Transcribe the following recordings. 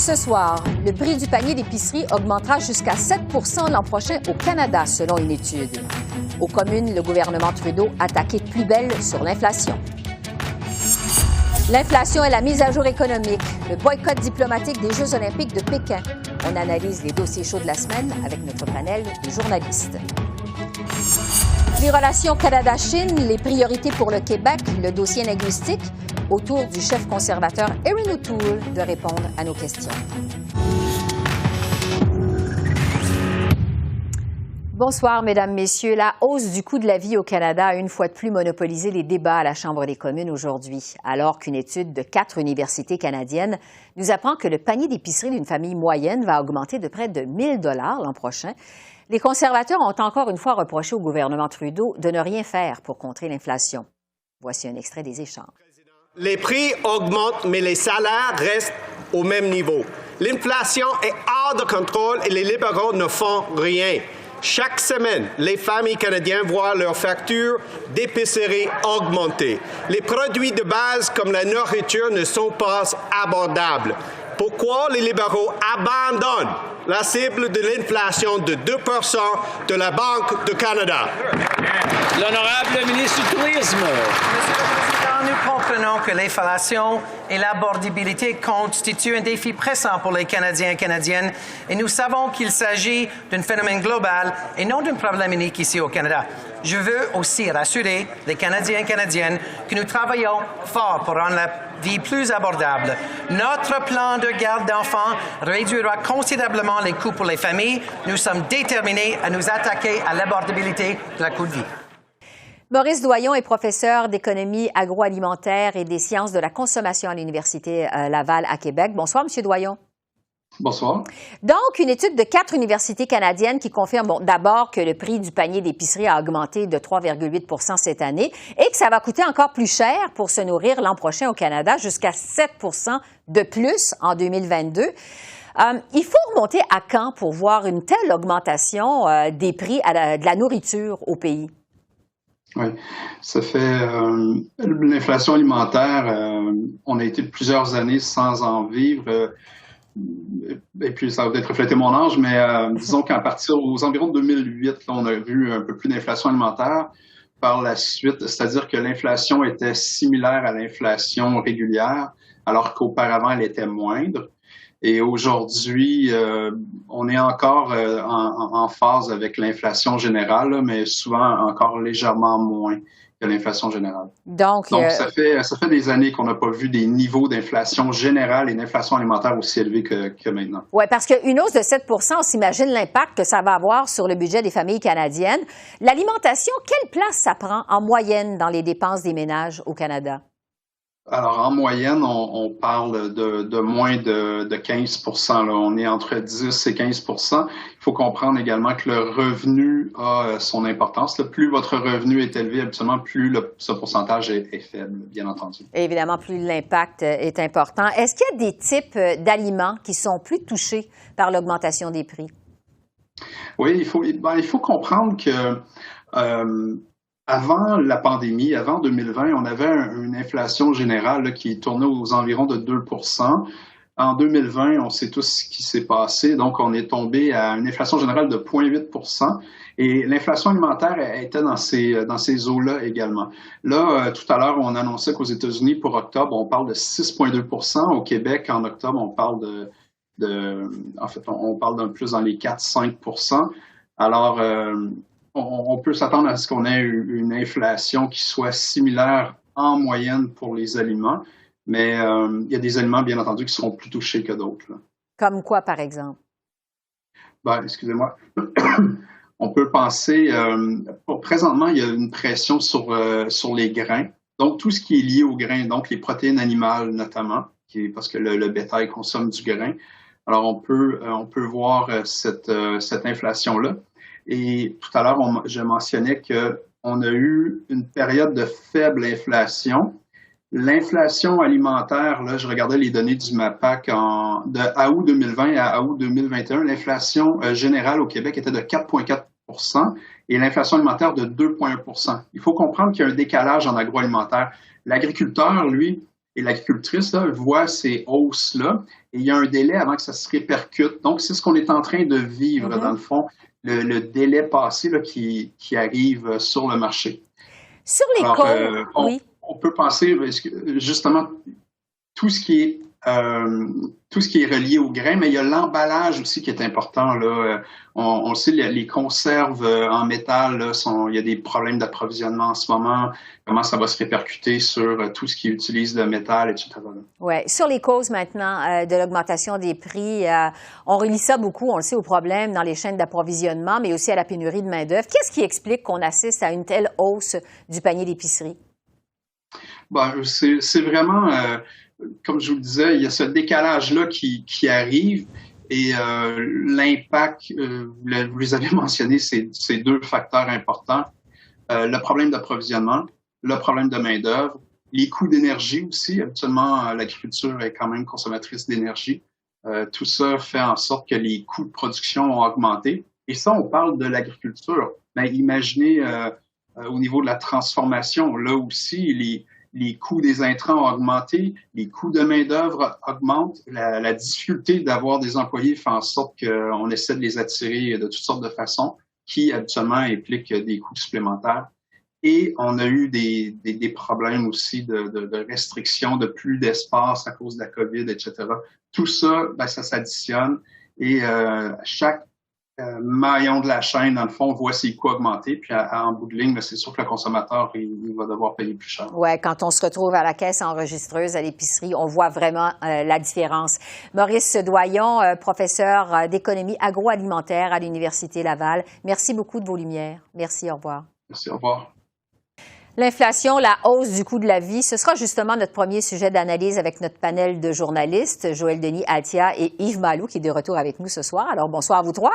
Ce soir, le prix du panier d'épicerie augmentera jusqu'à 7 % l'an prochain au Canada, selon une étude. Aux communes, le gouvernement Trudeau attaqué de plus belle sur l'inflation. L'inflation et la mise à jour économique, le boycott diplomatique des Jeux olympiques de Pékin. On analyse les dossiers chauds de la semaine avec notre panel de journalistes. Les relations Canada-Chine, les priorités pour le Québec, le dossier linguistique, autour du chef conservateur Erin O'Toole de répondre à nos questions. Bonsoir, Mesdames, Messieurs. La hausse du coût de la vie au Canada a une fois de plus monopolisé les débats à la Chambre des communes aujourd'hui, alors qu'une étude de 4 universités canadiennes nous apprend que le panier d'épicerie d'une famille moyenne va augmenter de près de 1 000 $ l'an prochain. Les conservateurs ont encore une fois reproché au gouvernement Trudeau de ne rien faire pour contrer l'inflation. Voici un extrait des échanges. Les prix augmentent, mais les salaires restent au même niveau. L'inflation est hors de contrôle et les libéraux ne font rien. Chaque semaine, les familles canadiennes voient leurs factures d'épicerie augmenter. Les produits de base comme la nourriture ne sont pas abordables. Pourquoi les libéraux abandonnent la cible de l'inflation de 2 % de la Banque du Canada? L'honorable ministre du Tourisme. Monsieur le Président, nous comprenons que l'inflation et l'abordabilité constituent un défi pressant pour les Canadiens et Canadiennes et nous savons qu'il s'agit d'un phénomène global et non d'un problème unique ici au Canada. Je veux aussi rassurer les Canadiens et Canadiennes que nous travaillons fort pour rendre la vie plus abordable. Notre plan de garde d'enfants réduira considérablement les coûts pour les familles. Nous sommes déterminés à nous attaquer à l'abordabilité de la coût de vie. Maurice Doyon est professeur d'économie agroalimentaire et des sciences de la consommation à l'Université Laval à Québec. Bonsoir, M. Doyon. Bonsoir. Donc, une étude de 4 universités canadiennes qui confirme d'abord que le prix du panier d'épicerie a augmenté de 3,8 % cette année et que ça va coûter encore plus cher pour se nourrir l'an prochain au Canada, jusqu'à 7 % de plus en 2022. Il faut remonter à quand pour voir une telle augmentation des prix de la nourriture au pays? Oui, ça fait l'inflation alimentaire, on a été plusieurs années sans en vivre. Et puis, ça va peut-être refléter mon âge, mais disons qu'à partir aux environs de 2008, là, on a vu un peu plus d'inflation alimentaire par la suite, c'est-à-dire que l'inflation était similaire à l'inflation régulière, alors qu'auparavant, elle était moindre. Et aujourd'hui, on est encore en phase avec l'inflation générale, là, mais souvent encore légèrement moins que l'inflation générale. Donc ça fait des années qu'on n'a pas vu des niveaux d'inflation générale et d'inflation alimentaire aussi élevés que maintenant. Oui, parce qu'une hausse de 7 % on s'imagine l'impact que ça va avoir sur le budget des familles canadiennes. L'alimentation, quelle place ça prend en moyenne dans les dépenses des ménages au Canada? Alors, en moyenne, on parle de moins de 15 %. Là. On est entre 10 et 15 %. Il faut comprendre également que le revenu a son importance. Là. Plus votre revenu est élevé, habituellement, plus ce pourcentage est faible, bien entendu. Évidemment, plus l'impact est important. Est-ce qu'il y a des types d'aliments qui sont plus touchés par l'augmentation des prix? Oui, il faut comprendre que avant la pandémie, avant 2020, on avait une inflation générale là, qui tournait aux environs de 2 %. En 2020, on sait tous ce qui s'est passé. Donc, on est tombé à une inflation générale de 0,8 % et l'inflation alimentaire était dans ces eaux-là également. Là, tout à l'heure, on annonçait qu'aux États-Unis, pour octobre, on parle de 6,2 %. Au Québec, en octobre, on parle on parle d'un plus dans les 4-5 %. Alors, on peut s'attendre à ce qu'on ait une inflation qui soit similaire en moyenne pour les aliments, mais il y a des aliments, bien entendu, qui seront plus touchés que d'autres. Là. Comme quoi, par exemple? Excusez-moi. On peut penser, présentement, il y a une pression sur les grains. Donc, tout ce qui est lié aux grains, donc les protéines animales notamment, parce que le bétail consomme du grain. Alors, on peut voir cette inflation-là. Et tout à l'heure, je mentionnais qu'on a eu une période de faible inflation. L'inflation alimentaire, là, je regardais les données du MAPAC de août 2020 à août 2021. L'inflation générale au Québec était de 4,4 % et l'inflation alimentaire de 2,1 %. Il faut comprendre qu'il y a un décalage en agroalimentaire. L'agriculteur, lui, Et l'agricultrice là, voit ces hausses-là et il y a un délai avant que ça se répercute. Donc, c'est ce qu'on est en train de vivre, dans le fond, le délai passé là, qui arrive sur le marché. Sur les causes, oui. On peut penser, justement, tout ce qui est relié au grain, mais il y a l'emballage aussi qui est important. Là. On le sait, les conserves en métal, là, il y a des problèmes d'approvisionnement en ce moment. Comment ça va se répercuter sur tout ce qui utilise le métal, etc. Oui. Sur les causes maintenant de l'augmentation des prix, on relie ça beaucoup, on le sait, aux problèmes dans les chaînes d'approvisionnement, mais aussi à la pénurie de main-d'œuvre. Qu'est-ce qui explique qu'on assiste à une telle hausse du panier d'épicerie? C'est vraiment... comme je vous le disais, il y a ce décalage-là qui arrive et l'impact, vous les avez mentionnés, c'est deux facteurs importants. Le problème d'approvisionnement, le problème de main-d'œuvre, les coûts d'énergie aussi. Habituellement, l'agriculture est quand même consommatrice d'énergie. Tout ça fait en sorte que les coûts de production ont augmenté. Et ça, on parle de l'agriculture. Mais imaginez au niveau de la transformation, là aussi, les coûts des intrants ont augmenté, les coûts de main-d'œuvre augmentent, la difficulté d'avoir des employés fait en sorte qu'on essaie de les attirer de toutes sortes de façons, qui habituellement impliquent des coûts supplémentaires. Et on a eu des problèmes aussi de restrictions, de plus d'espace à cause de la COVID, etc. Tout ça, ça s'additionne et chaque maillon de la chaîne, dans le fond, voit ses coûts augmenter. Puis en bout de ligne, c'est sûr que le consommateur, il va devoir payer plus cher. Oui, quand on se retrouve à la caisse enregistreuse à l'épicerie, on voit vraiment la différence. Maurice Doyon, professeur d'économie agroalimentaire à l'Université Laval, merci beaucoup de vos lumières. Merci, au revoir. Merci, au revoir. L'inflation, la hausse du coût de la vie, ce sera justement notre premier sujet d'analyse avec notre panel de journalistes, Joël Denis, Altia et Yves Malou, qui est de retour avec nous ce soir. Alors, bonsoir à vous trois.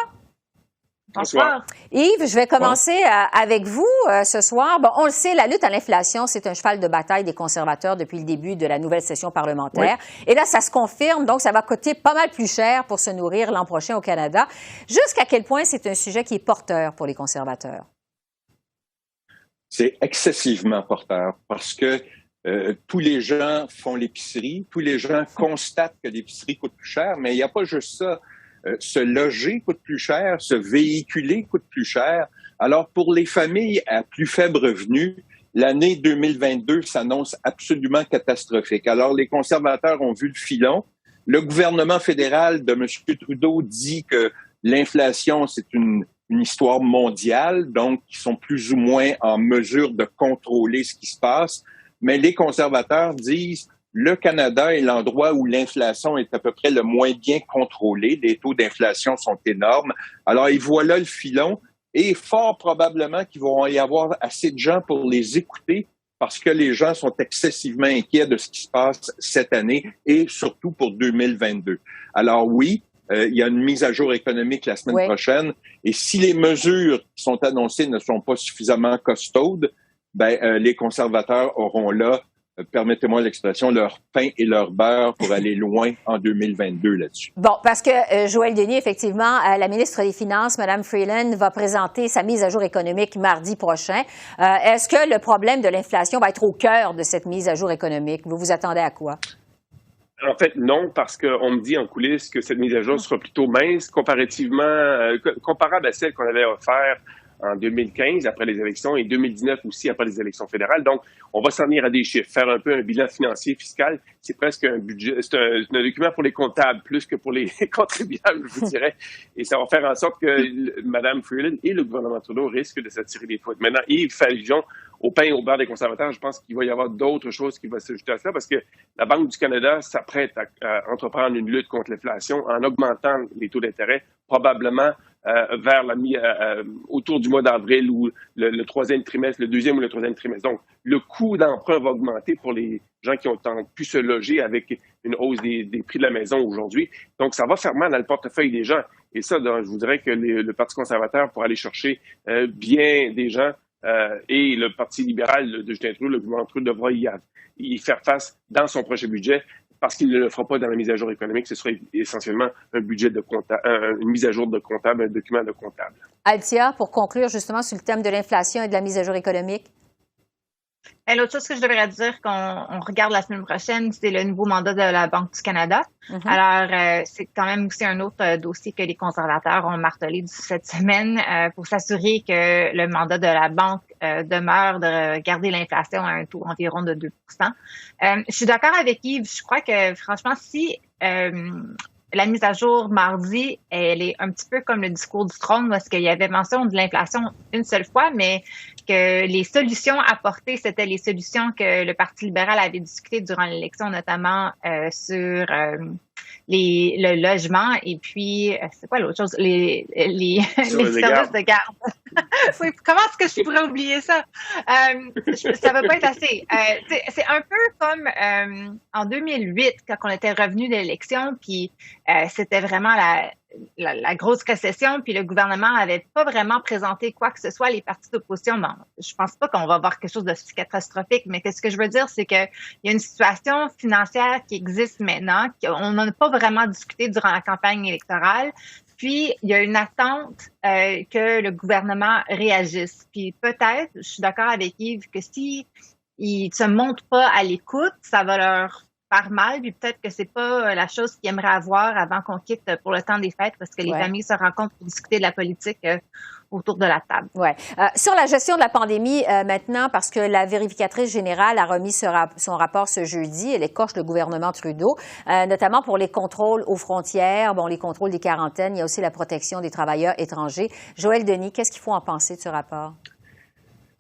Bonsoir. Yves, je vais commencer avec vous ce soir. Bon, on le sait, la lutte à l'inflation, c'est un cheval de bataille des conservateurs depuis le début de la nouvelle session parlementaire. Oui. Et là, ça se confirme, donc ça va coûter pas mal plus cher pour se nourrir l'an prochain au Canada. Jusqu'à quel point c'est un sujet qui est porteur pour les conservateurs? C'est excessivement porteur parce que tous les gens font l'épicerie, tous les gens constatent que l'épicerie coûte plus cher, mais il n'y a pas juste ça. Se loger coûte plus cher, se véhiculer coûte plus cher. Alors, pour les familles à plus faible revenu, l'année 2022 s'annonce absolument catastrophique. Alors, les conservateurs ont vu le filon. Le gouvernement fédéral de M. Trudeau dit que l'inflation, c'est une histoire mondiale, donc ils sont plus ou moins en mesure de contrôler ce qui se passe. Mais les conservateurs disent le Canada est l'endroit où l'inflation est à peu près le moins bien contrôlé. Les taux d'inflation sont énormes. Alors, ils voient là le filon et fort probablement qu'il va y avoir assez de gens pour les écouter parce que les gens sont excessivement inquiets de ce qui se passe cette année et surtout pour 2022. Alors oui, il y a une mise à jour économique la semaine prochaine et si les mesures qui sont annoncées ne sont pas suffisamment costaudes, les conservateurs auront là, permettez-moi l'expression, leur pain et leur beurre pour aller loin en 2022 là-dessus. Bon, parce que Joël Denis, effectivement, la ministre des Finances, Mme Freeland, va présenter sa mise à jour économique mardi prochain. Est-ce que le problème de l'inflation va être au cœur de cette mise à jour économique? Vous vous attendez à quoi? En fait, non, parce qu'on me dit en coulisses que cette mise à jour sera plutôt mince comparable à celle qu'on avait offerte en 2015 après les élections et 2019 aussi après les élections fédérales. Donc, on va s'en venir à des chiffres, faire un peu un bilan financier fiscal. C'est presque un budget, c'est un document pour les comptables plus que pour les contribuables, je vous dirais. Et ça va faire en sorte que Mme Freeland et le gouvernement Trudeau risquent de s'attirer des fautes. Maintenant, Yves fait allusion au pain et au beurre des conservateurs. Je pense qu'il va y avoir d'autres choses qui vont s'ajouter à ça parce que la Banque du Canada s'apprête à entreprendre une lutte contre l'inflation en augmentant les taux d'intérêt, probablement vers autour du mois d'avril ou le troisième trimestre, le deuxième ou le troisième trimestre. Donc, le coût d'emprunt va augmenter pour les gens qui ont pu se loger avec une hausse des prix de la maison aujourd'hui. Donc, ça va faire mal dans le portefeuille des gens. Et ça, donc, je vous dirais que le Parti conservateur, pour aller chercher bien des gens, et le Parti libéral de Justin Trudeau, le gouvernement Trudeau, devra y faire face dans son prochain budget parce qu'il ne le fera pas dans la mise à jour économique. Ce sera essentiellement un budget de comptable, une mise à jour de comptable, un document de comptable. Altia, pour conclure justement sur le thème de l'inflation et de la mise à jour économique. Et l'autre chose que je devrais dire qu'on regarde la semaine prochaine, c'est le nouveau mandat de la Banque du Canada. Alors, c'est quand même aussi un autre dossier que les conservateurs ont martelé cette semaine pour s'assurer que le mandat de la Banque demeure de garder l'inflation à un taux environ de 2 Je suis d'accord avec Yves. Je crois que, franchement, si la mise à jour mardi, elle est un petit peu comme le discours du trône, parce qu'il y avait mention de l'inflation une seule fois, mais que les solutions apportées, c'était les solutions que le Parti libéral avait discutées durant l'élection, notamment sur le logement et puis, c'est quoi l'autre chose? Les services de garde. Oui, comment est-ce que je pourrais oublier ça? Ça va pas être assez. C'est un peu comme en 2008, quand on était revenu de l'élection, puis c'était vraiment la grosse récession, puis le gouvernement avait pas vraiment présenté quoi que ce soit, les partis d'opposition. Bon, je pense pas qu'on va voir quelque chose de si catastrophique, mais ce que je veux dire, c'est que il y a une situation financière qui existe maintenant, qu'on n'en a pas vraiment discuté durant la campagne électorale. Puis, il y a une attente que le gouvernement réagisse. Puis peut-être, je suis d'accord avec Yves, que si ils se montrent pas à l'écoute, ça va leur faire mal, puis peut-être que c'est pas la chose qu'ils aimeraient avoir avant qu'on quitte pour le temps des fêtes, parce que les familles se rencontrent pour discuter de la politique autour de la table. Ouais. Sur la gestion de la pandémie maintenant, parce que la vérificatrice générale a remis son rapport ce jeudi, elle écorche le gouvernement Trudeau, notamment pour les contrôles aux frontières, les contrôles des quarantaines, il y a aussi la protection des travailleurs étrangers. Joël Denis, qu'est-ce qu'il faut en penser de ce rapport?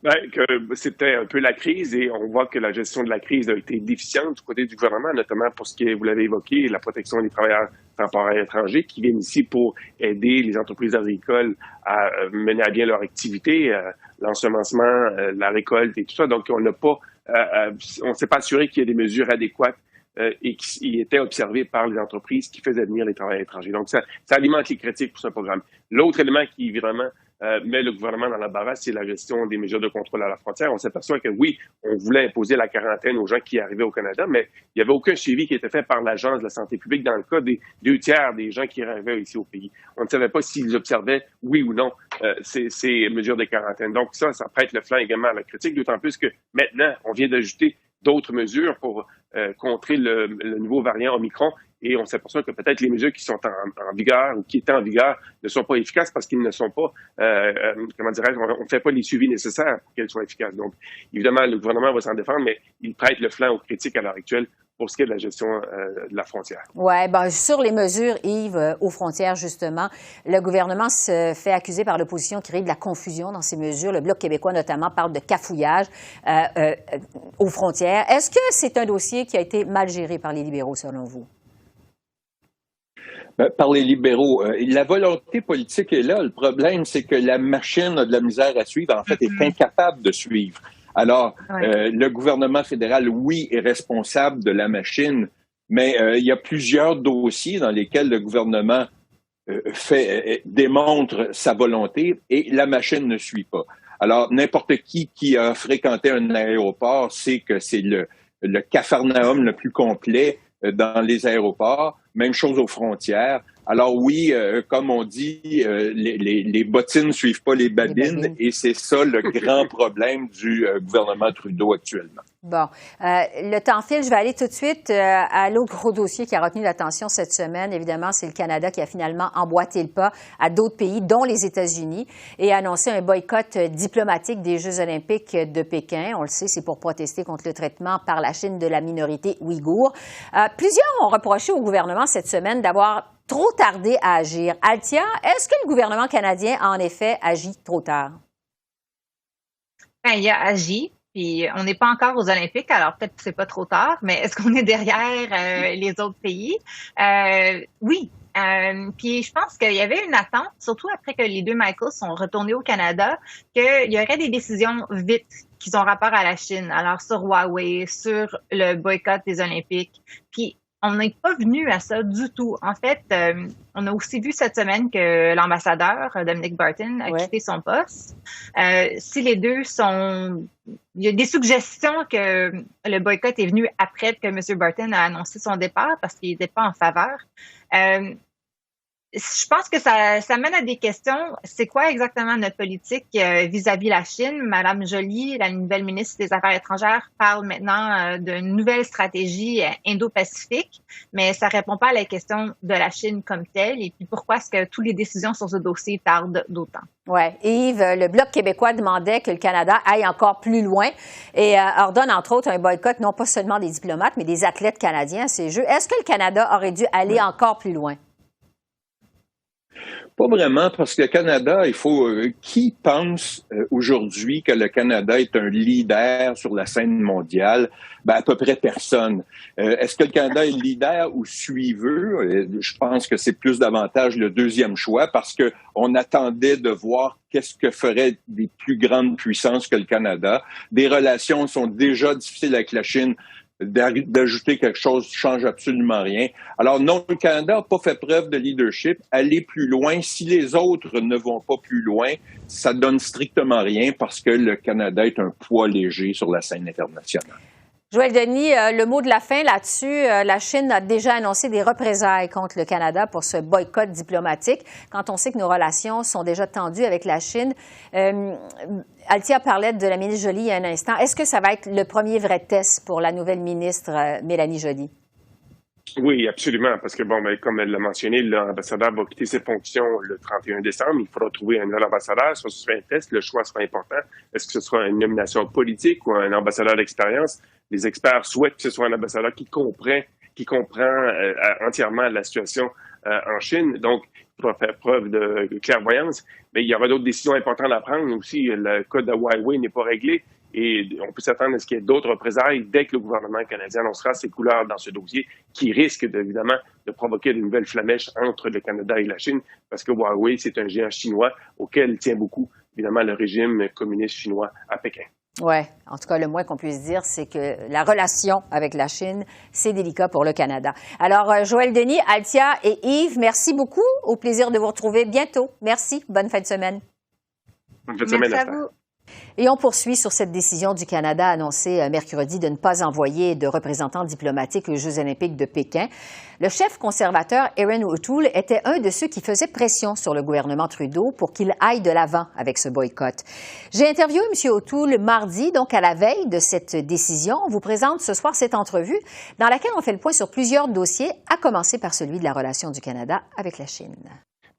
Que c'était un peu la crise et on voit que la gestion de la crise a été déficiente du côté du gouvernement, notamment pour ce qui est, vous l'avez évoqué, la protection des travailleurs temporaires étrangers qui viennent ici pour aider les entreprises agricoles à mener à bien leur activité, l'ensemencement, la récolte et tout ça. Donc, on s'est pas assuré qu'il y ait des mesures adéquates et qui étaient observées par les entreprises qui faisaient venir les travailleurs étrangers. Donc, ça alimente les critiques pour ce programme. L'autre élément qui, évidemment, met le gouvernement dans l'embarras, c'est la gestion des mesures de contrôle à la frontière. On s'aperçoit que oui, on voulait imposer la quarantaine aux gens qui arrivaient au Canada, mais il n'y avait aucun suivi qui était fait par l'Agence de la santé publique dans le cas des 2/3 des gens qui arrivaient ici au pays. On ne savait pas s'ils observaient, oui ou non, ces mesures de quarantaine. Donc ça prête le flanc également à la critique, d'autant plus que maintenant, on vient d'ajouter d'autres mesures pour contrer le nouveau variant Omicron. Et on s'aperçoit que peut-être les mesures qui sont en vigueur ou qui étaient en vigueur ne sont pas efficaces parce qu'ils ne sont pas, on ne fait pas les suivis nécessaires pour qu'elles soient efficaces. Donc, évidemment, le gouvernement va s'en défendre, mais il prête le flanc aux critiques à l'heure actuelle pour ce qui est de la gestion de la frontière. Oui, sur les mesures, Yves, aux frontières, justement, le gouvernement se fait accuser par l'opposition qui crée de la confusion dans ces mesures. Le Bloc québécois, notamment, parle de cafouillage aux frontières. Est-ce que c'est un dossier qui a été mal géré par les libéraux, selon vous? Par les libéraux. La volonté politique est là. Le problème, c'est que la machine a de la misère à suivre. En fait, est incapable de suivre. Alors, le gouvernement fédéral, oui, est responsable de la machine, mais il y a plusieurs dossiers dans lesquels le gouvernement démontre sa volonté et la machine ne suit pas. Alors, n'importe qui a fréquenté un aéroport sait que c'est le capharnaüm le plus complet dans les aéroports. Même chose aux frontières. Alors oui, comme on dit, les bottines ne suivent pas les babines et c'est ça le grand problème du gouvernement Trudeau actuellement. Bon, le temps file. Je vais aller tout de suite à l'autre gros dossier qui a retenu l'attention cette semaine. Évidemment, c'est le Canada qui a finalement emboîté le pas à d'autres pays, dont les États-Unis, et a annoncé un boycott diplomatique des Jeux olympiques de Pékin. On le sait, c'est pour protester contre le traitement par la Chine de la minorité ouïghour. Plusieurs ont reproché au gouvernement cette semaine d'avoir trop tardé à agir. Althia, est-ce que le gouvernement canadien a en effet agi trop tard? Il a agi. Puis on n'est pas encore aux Olympiques, alors peut-être que c'est pas trop tard, mais est-ce qu'on est derrière les autres pays? Oui. Puis je pense qu'il y avait une attente, surtout après que les deux Michaels sont retournés au Canada, qu'il y aurait des décisions vite qui ont rapport à la Chine. Alors sur Huawei, sur le boycott des Olympiques. Puis on n'est pas venu à ça du tout. En fait, on a aussi vu cette semaine que l'ambassadeur, Dominic Barton, a quitté son poste. Si les deux sont... Il y a des suggestions que le boycott est venu après que M. Barton a annoncé son départ parce qu'il n'était pas en faveur. Je pense que ça mène à des questions. C'est quoi exactement notre politique vis-à-vis la Chine? Madame Joly, la nouvelle ministre des Affaires étrangères, parle maintenant d'une nouvelle stratégie Indo-Pacifique, mais ça répond pas à la question de la Chine comme telle. Et puis pourquoi est-ce que toutes les décisions sur ce dossier tardent d'autant? Oui. Yves, le Bloc québécois demandait que le Canada aille encore plus loin et ordonne, entre autres, un boycott non pas seulement des diplomates, mais des athlètes canadiens à ces Jeux. Est-ce que le Canada aurait dû aller encore plus loin? Pas vraiment, parce que le Canada, qui pense aujourd'hui que le Canada est un leader sur la scène mondiale? Ben, à peu près personne. Est-ce que le Canada est leader ou suiveux? Je pense que c'est plus davantage le deuxième choix, parce que on attendait de voir qu'est-ce que feraient des plus grandes puissances que le Canada. Des relations sont déjà difficiles avec la Chine. D'ajouter quelque chose ne change absolument rien. Alors non, le Canada n'a pas fait preuve de leadership. Aller plus loin, si les autres ne vont pas plus loin, ça donne strictement rien, parce que le Canada est un poids léger sur la scène internationale. Joël Denis, le mot de la fin là-dessus, la Chine a déjà annoncé des représailles contre le Canada pour ce boycott diplomatique, quand on sait que nos relations sont déjà tendues avec la Chine. Althia parlait de la ministre Joly il y a un instant. Est-ce que ça va être le premier vrai test pour la nouvelle ministre Mélanie Joly? Oui, absolument, parce que, comme elle l'a mentionné, l'ambassadeur va quitter ses fonctions le 31 décembre. Il faudra trouver un nouvel ambassadeur. Soit ce sera un test, le choix sera important. Est-ce que ce sera une nomination politique ou un ambassadeur d'expérience? Les experts souhaitent que ce soit un ambassadeur qui comprend entièrement la situation en Chine. Donc, il faudra faire preuve de clairvoyance. Mais il y aura d'autres décisions importantes à prendre aussi. Le cas de Huawei n'est pas réglé. Et on peut s'attendre à ce qu'il y ait d'autres représailles dès que le gouvernement canadien annoncera ses couleurs dans ce dossier, qui risque évidemment de provoquer de nouvelles flamèches entre le Canada et la Chine, parce que Huawei, c'est un géant chinois auquel tient beaucoup, évidemment, le régime communiste chinois à Pékin. Oui, en tout cas, le moins qu'on puisse dire, c'est que la relation avec la Chine, c'est délicat pour le Canada. Alors, Joël Denis, Althia et Yves, merci beaucoup. Au plaisir de vous retrouver bientôt. Merci. Bonne fin de semaine. Bonne fin de semaine. Merci à vous. Et on poursuit sur cette décision du Canada annoncée mercredi de ne pas envoyer de représentants diplomatiques aux Jeux olympiques de Pékin. Le chef conservateur Erin O'Toole était un de ceux qui faisait pression sur le gouvernement Trudeau pour qu'il aille de l'avant avec ce boycott. J'ai interviewé M. O'Toole mardi, donc à la veille de cette décision. On vous présente ce soir cette entrevue dans laquelle on fait le point sur plusieurs dossiers, à commencer par celui de la relation du Canada avec la Chine.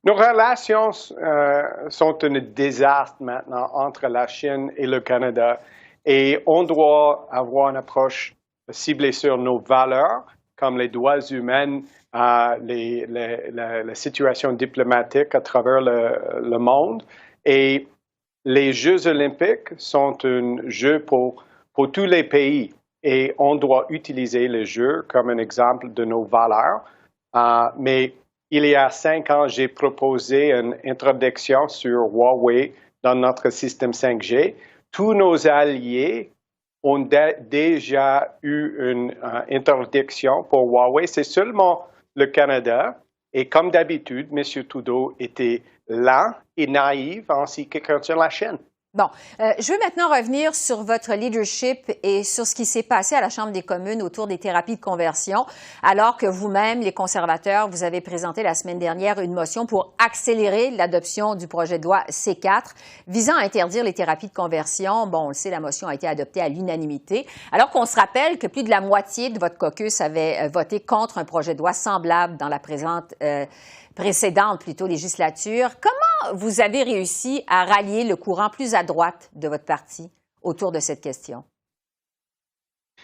Nos relations sont un désastre maintenant entre la Chine et le Canada et on doit avoir une approche ciblée sur nos valeurs comme les droits humains, la situation diplomatique à travers le monde. Et les Jeux olympiques sont un jeu pour tous les pays et on doit utiliser les Jeux comme un exemple de nos valeurs. Mais il y a 5 ans, j'ai proposé une introduction sur Huawei dans notre système 5G. Tous nos alliés ont déjà eu une interdiction pour Huawei. C'est seulement le Canada. Et comme d'habitude, M. Trudeau était lent et naïf en ce qui concerne la Chine. Bon, je veux maintenant revenir sur votre leadership et sur ce qui s'est passé à la Chambre des communes autour des thérapies de conversion, alors que vous-même, les conservateurs, vous avez présenté la semaine dernière une motion pour accélérer l'adoption du projet de loi C4 visant à interdire les thérapies de conversion. Bon, on le sait, la motion a été adoptée à l'unanimité, alors qu'on se rappelle que plus de la moitié de votre caucus avait voté contre un projet de loi semblable dans la précédente législature. Comment vous avez réussi à rallier le courant plus à droite de votre parti autour de cette question?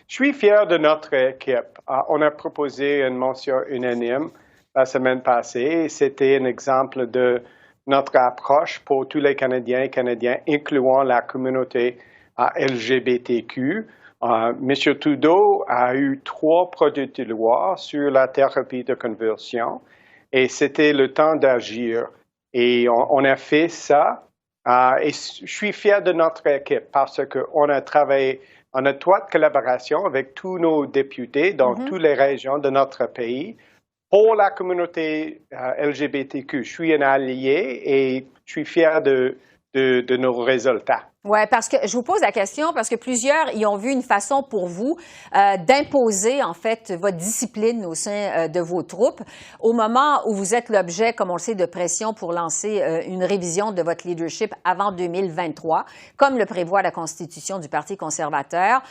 Je suis fier de notre équipe. On a proposé une motion unanime la semaine passée. C'était un exemple de notre approche pour tous les Canadiens et Canadiennes, incluant la communauté LGBTQ. M. Trudeau a eu 3 projets de loi sur la thérapie de conversion. Et c'était le temps d'agir. Et on a fait ça. Et je suis fier de notre équipe parce qu'on a travaillé en étroite collaboration avec tous nos députés dans toutes les régions de notre pays pour la communauté LGBTQ. Je suis un allié et je suis fier de nos résultats. Oui, parce que je vous pose la question parce que plusieurs y ont vu une façon pour vous d'imposer, en fait, votre discipline au sein de vos troupes au moment où vous êtes l'objet, comme on le sait, de pression pour lancer une révision de votre leadership avant 2023, comme le prévoit la Constitution du Parti conservateur.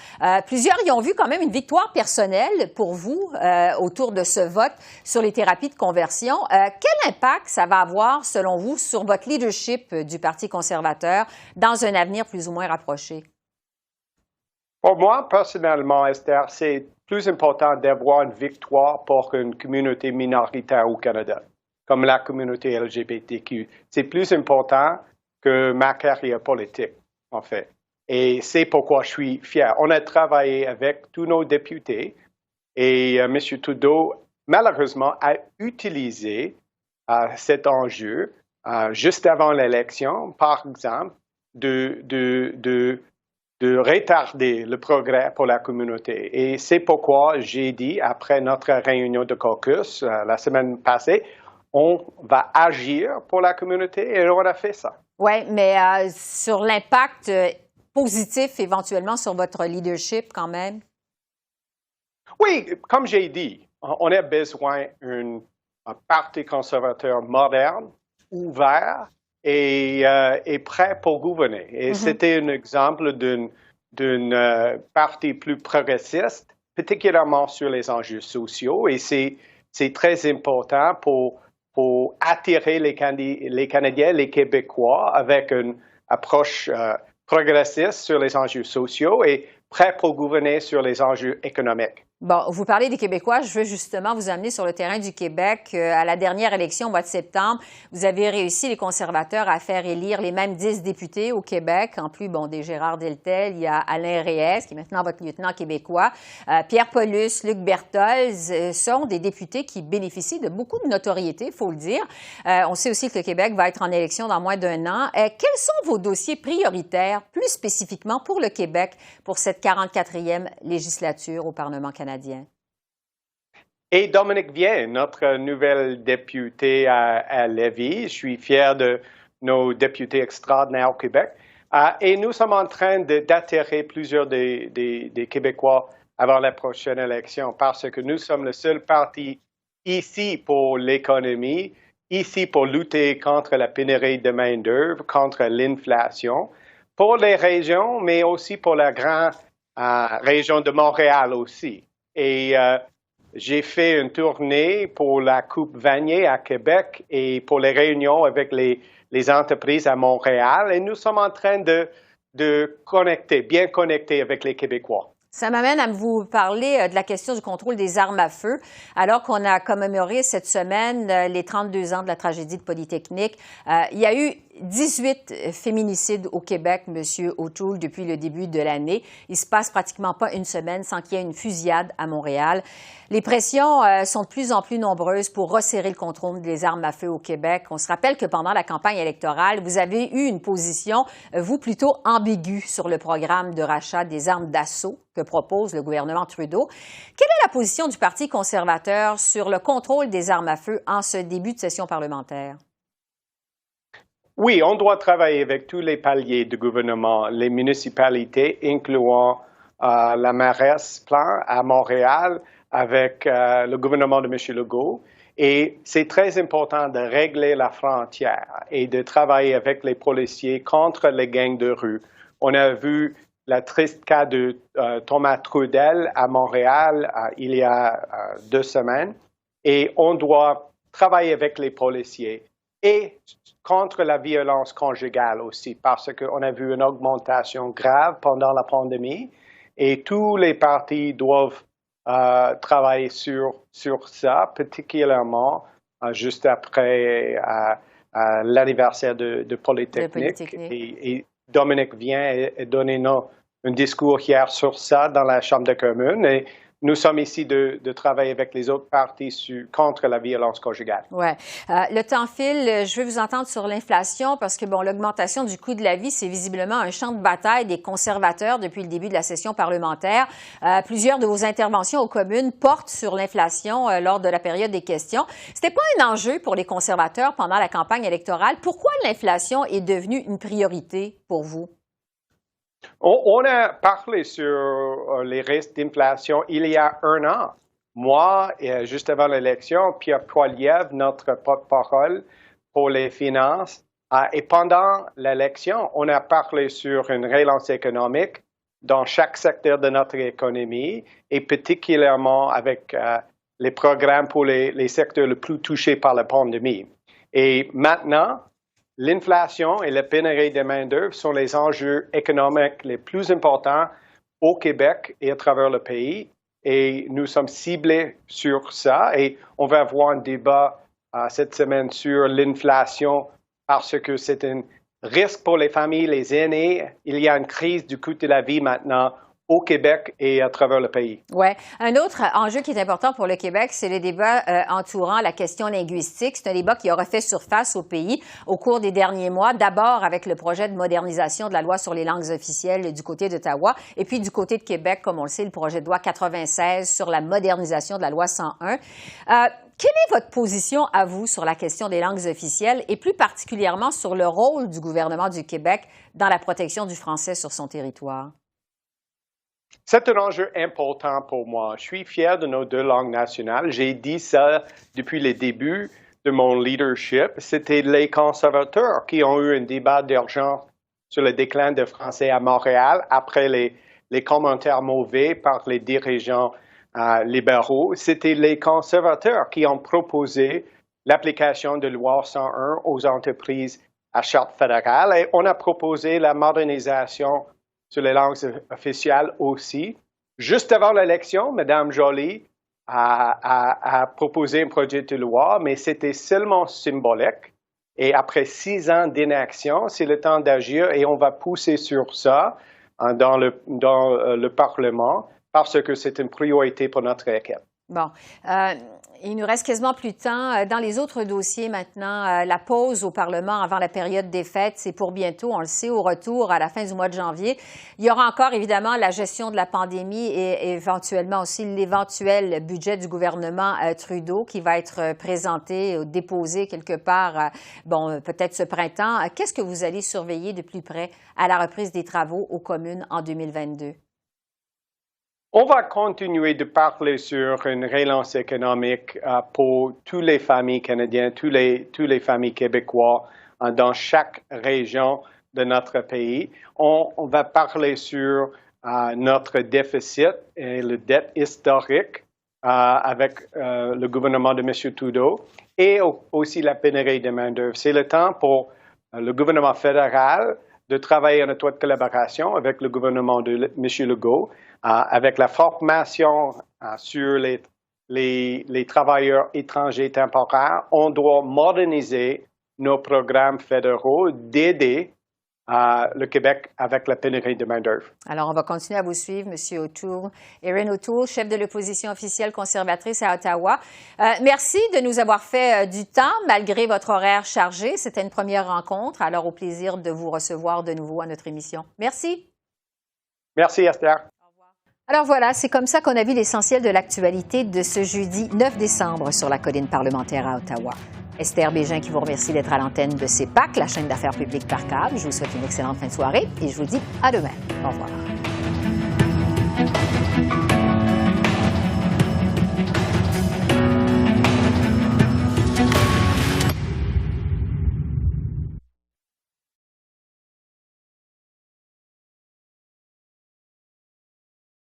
Plusieurs y ont vu quand même une victoire personnelle pour vous autour de ce vote sur les thérapies de conversion. Quel impact ça va avoir, selon vous, sur votre leadership du Parti conservateur dans un avenir plus ou moins rapproché? Pour moi, personnellement, Esther, c'est plus important d'avoir une victoire pour une communauté minoritaire au Canada, comme la communauté LGBTQ. C'est plus important que ma carrière politique, en fait. Et c'est pourquoi je suis fier. On a travaillé avec tous nos députés et M. Trudeau, malheureusement, a utilisé cet enjeu juste avant l'élection, par exemple, de retarder le progrès pour la communauté. Et c'est pourquoi j'ai dit, après notre réunion de caucus la semaine passée, on va agir pour la communauté et on a fait ça. Oui, mais sur l'impact positif éventuellement sur votre leadership quand même? Oui, comme j'ai dit, on a besoin d'un parti conservateur moderne, ouvert, et prêt pour gouverner. Et c'était un exemple d'une partie plus progressiste, particulièrement sur les enjeux sociaux. Et c'est très important pour attirer les Canadiens, les Québécois, avec une approche progressiste sur les enjeux sociaux et prêt pour gouverner sur les enjeux économiques. Bon, vous parlez des Québécois. Je veux justement vous amener sur le terrain du Québec. À la dernière élection au mois de septembre, vous avez réussi, les conservateurs, à faire élire les mêmes 10 députés au Québec. En plus, bon, des Gérard Deltel, il y a Alain Reyes, qui est maintenant votre lieutenant québécois. Pierre Paulus, Luc Bertholz sont des députés qui bénéficient de beaucoup de notoriété, il faut le dire. On sait aussi que le Québec va être en élection dans moins d'un an. Quels sont vos dossiers prioritaires, plus spécifiquement pour le Québec, pour cette 44e législature au Parlement canadien? Et Dominique Vien, notre nouvelle députée à Lévis. Je suis fier de nos députés extraordinaires au Québec. Et nous sommes en train d'attirer plusieurs des Québécois avant la prochaine élection parce que nous sommes le seul parti ici pour l'économie, ici pour lutter contre la pénurie de main-d'œuvre, contre l'inflation, pour les régions, mais aussi pour la grande région de Montréal aussi. Et j'ai fait une tournée pour la Coupe Vanier à Québec et pour les réunions avec les entreprises à Montréal. Et nous sommes en train de bien connecter avec les Québécois. Ça m'amène à vous parler de la question du contrôle des armes à feu. Alors qu'on a commémoré cette semaine les 32 ans de la tragédie de Polytechnique, il y a eu 18 féminicides au Québec, M. O'Toole, depuis le début de l'année. Il se passe pratiquement pas une semaine sans qu'il y ait une fusillade à Montréal. Les pressions sont de plus en plus nombreuses pour resserrer le contrôle des armes à feu au Québec. On se rappelle que pendant la campagne électorale, vous avez eu une position, vous, plutôt ambiguë sur le programme de rachat des armes d'assaut que propose le gouvernement Trudeau. Quelle est la position du Parti conservateur sur le contrôle des armes à feu en ce début de session parlementaire? Oui, on doit travailler avec tous les paliers du gouvernement, les municipalités, incluant la mairesse Plante à Montréal, avec le gouvernement de M. Legault. Et c'est très important de régler la frontière et de travailler avec les policiers contre les gangs de rue. On a vu le triste cas de Thomas Trudel à Montréal il y a 2 semaines. Et on doit travailler avec les policiers et contre la violence conjugale aussi, parce qu'on a vu une augmentation grave pendant la pandémie et tous les partis doivent travailler sur ça, particulièrement juste après l'anniversaire de Polytechnique. Et Dominique vient donner un discours hier sur ça dans la Chambre des communes. Et nous sommes ici de travailler avec les autres partis contre la violence conjugale. Oui. Le temps file. Je veux vous entendre sur l'inflation parce que, bon, l'augmentation du coût de la vie, c'est visiblement un champ de bataille des conservateurs depuis le début de la session parlementaire. Plusieurs de vos interventions aux communes portent sur l'inflation lors de la période des questions. C'était pas un enjeu pour les conservateurs pendant la campagne électorale. Pourquoi l'inflation est devenue une priorité pour vous? On a parlé sur les risques d'inflation il y a un an. Moi, juste avant l'élection, Pierre Poilievre, notre porte-parole pour les finances, et pendant l'élection, on a parlé sur une relance économique dans chaque secteur de notre économie et particulièrement avec les programmes pour les secteurs les plus touchés par la pandémie. Et maintenant, l'inflation et la pénurie de main-d'œuvre sont les enjeux économiques les plus importants au Québec et à travers le pays. Et nous sommes ciblés sur ça. Et on va avoir un débat cette semaine sur l'inflation parce que c'est un risque pour les familles, les aînés. Il y a une crise du coût de la vie maintenant au Québec et à travers le pays. Oui. Un autre enjeu qui est important pour le Québec, c'est le débat entourant la question linguistique. C'est un débat qui aura fait surface au pays au cours des derniers mois, d'abord avec le projet de modernisation de la loi sur les langues officielles du côté d'Ottawa, et puis du côté de Québec, comme on le sait, le projet de loi 96 sur la modernisation de la loi 101. Quelle est votre position à vous sur la question des langues officielles et plus particulièrement sur le rôle du gouvernement du Québec dans la protection du français sur son territoire? C'est un enjeu important pour moi. Je suis fier de nos deux langues nationales. J'ai dit ça depuis les débuts de mon leadership. C'était les conservateurs qui ont eu un débat d'urgence sur le déclin du français à Montréal après les commentaires mauvais par les dirigeants libéraux. C'était les conservateurs qui ont proposé l'application de loi 101 aux entreprises à charte fédérale et on a proposé la modernisation sur les langues officielles aussi. Juste avant l'élection, Mme Joly a proposé un projet de loi, mais c'était seulement symbolique. Et après 6 ans d'inaction, c'est le temps d'agir et on va pousser sur ça dans le Parlement parce que c'est une priorité pour notre équipe. Bon. Il nous reste quasiment plus de temps. Dans les autres dossiers maintenant, la pause au Parlement avant la période des fêtes, c'est pour bientôt, on le sait, au retour à la fin du mois de janvier. Il y aura encore évidemment la gestion de la pandémie et éventuellement aussi l'éventuel budget du gouvernement Trudeau qui va être présenté ou déposé quelque part, peut-être ce printemps. Qu'est-ce que vous allez surveiller de plus près à la reprise des travaux aux communes en 2022? On va continuer de parler sur une relance économique pour toutes les familles canadiennes, toutes les familles québécoises dans chaque région de notre pays. On va parler sur notre déficit et la dette historique avec le gouvernement de M. Trudeau et aussi la pénurie de main-d'œuvre. C'est le temps pour le gouvernement fédéral de travailler en étroite collaboration avec le gouvernement de M. Legault, avec la formation sur les travailleurs étrangers temporaires. On doit moderniser nos programmes fédéraux d'aider le Québec avec la pénurie de main-d'œuvre. Alors, on va continuer à vous suivre, M. O'Toole. Erin O'Toole, chef de l'opposition officielle conservatrice à Ottawa. Merci de nous avoir fait du temps, malgré votre horaire chargé. C'était une première rencontre. Alors, au plaisir de vous recevoir de nouveau à notre émission. Merci. Merci, Esther. Alors voilà, c'est comme ça qu'on a vu l'essentiel de l'actualité de ce jeudi 9 décembre sur la colline parlementaire à Ottawa. Esther Bégin qui vous remercie d'être à l'antenne de CEPAC, la chaîne d'affaires publiques par câble. Je vous souhaite une excellente fin de soirée et je vous dis à demain. Au revoir.